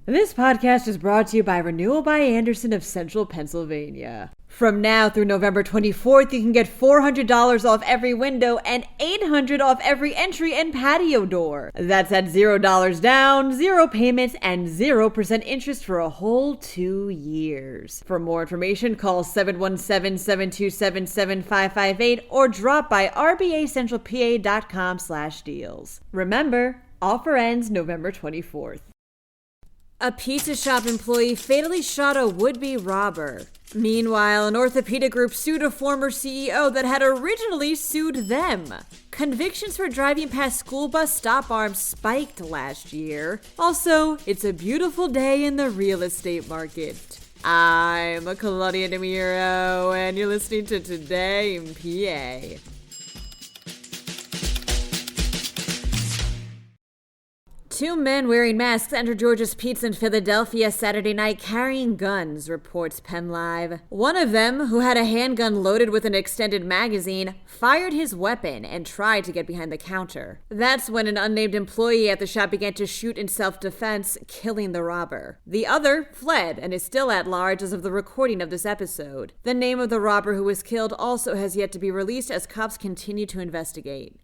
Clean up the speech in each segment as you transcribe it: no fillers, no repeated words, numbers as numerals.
This podcast is brought to you by Renewal by Andersen of Central Pennsylvania. From now through November 24th, you can get $400 off every window and $800 off every entry and patio door. That's at $0 down, 0 payments, and 0% interest for a whole 2 years. For more information, call 717-727-7558 or drop by rbacentralpa.com/deals. Remember, offer ends November 24th. A pizza shop employee fatally shot a would-be robber. Meanwhile, an orthopedic group sued a former CEO that had originally sued them. Convictions for driving past school bus stop arms spiked last year. Also, it's a beautiful day in the real estate market. I'm Claudia Dimuro, and you're listening to Today in PA. Two men wearing masks entered George's Pizza in Philadelphia Saturday night carrying guns, reports PennLive. One of them, who had a handgun loaded with an extended magazine, fired his weapon and tried to get behind the counter. That's when an unnamed employee at the shop began to shoot in self-defense, killing the robber. The other fled and is still at large as of the recording of this episode. The name of the robber who was killed also has yet to be released as cops continue to investigate.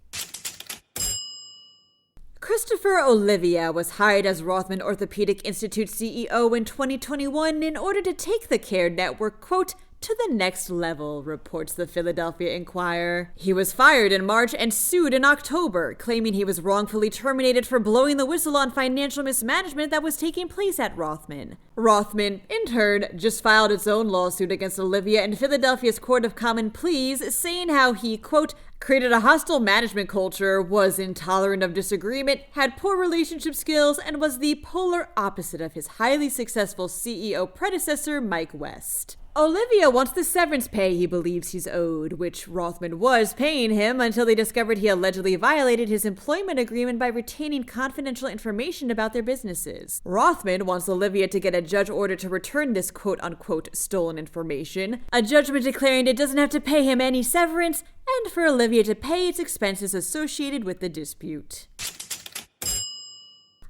Christopher Olivia was hired as Rothman Orthopedic Institute CEO in 2021 in order to take the care network, quote, to the next level, reports the Philadelphia Inquirer. He was fired in March and sued in October, claiming he was wrongfully terminated for blowing the whistle on financial mismanagement that was taking place at Rothman. Rothman, in turn, just filed its own lawsuit against Olivia in Philadelphia's Court of Common Pleas, saying how he, quote, created a hostile management culture, was intolerant of disagreement, had poor relationship skills, and was the polar opposite of his highly successful CEO predecessor, Mike West. Olivia wants the severance pay he believes he's owed, which Rothman was paying him until they discovered he allegedly violated his employment agreement by retaining confidential information about their businesses. Rothman wants Olivia to get a judge order to return this quote-unquote stolen information, a judgment declaring it doesn't have to pay him any severance, and for Olivia to pay its expenses associated with the dispute.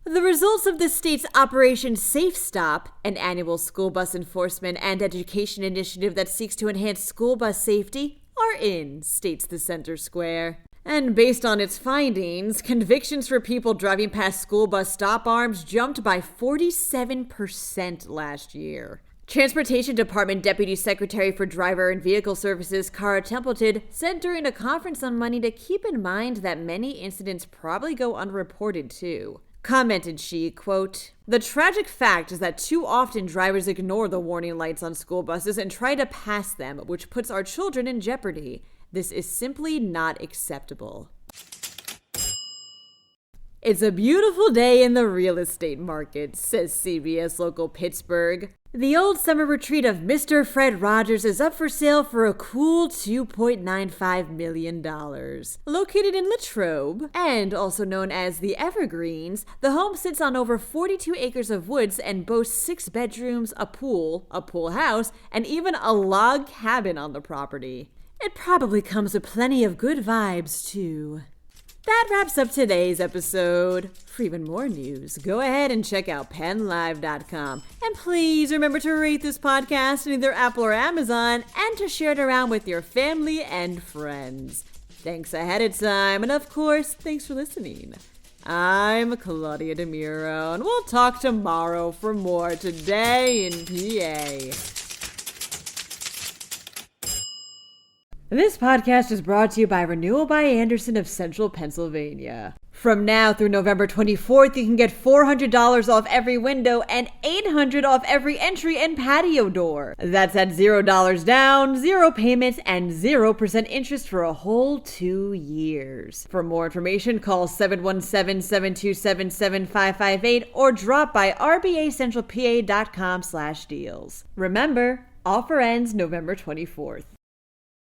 The results of the state's Operation Safe Stop, an annual school bus enforcement and education initiative that seeks to enhance school bus safety, are in, states the Center Square. And based on its findings, convictions for people driving past school bus stop arms jumped by 47% last year. Transportation Department Deputy Secretary for Driver and Vehicle Services Cara Templeton said during a conference on Monday to keep in mind that many incidents probably go unreported too. Commented she, quote, the tragic fact is that too often drivers ignore the warning lights on school buses and try to pass them, which puts our children in jeopardy. This is simply not acceptable. It's a beautiful day in the real estate market, says CBS Local Pittsburgh. The old summer retreat of Mr. Fred Rogers is up for sale for a cool $2.95 million. Located in Latrobe, and also known as the Evergreens, the home sits on over 42 acres of woods and boasts 6 bedrooms, a pool house, and even a log cabin on the property. It probably comes with plenty of good vibes, too. That wraps up today's episode. For even more news, go ahead and check out PennLive.com. And please remember to rate this podcast in either Apple or Amazon and to share it around with your family and friends. Thanks ahead of time, and of course, thanks for listening. I'm Claudia Dimuro, and we'll talk tomorrow for more Today in PA. This podcast is brought to you by Renewal by Andersen of Central Pennsylvania. From now through November 24th, you can get $400 off every window and $800 off every entry and patio door. That's at $0 down, 0 payments, and 0% interest for a whole 2 years. For more information, call 717-727-7558 or drop by rbacentralpa.com/deals. Remember, offer ends November 24th.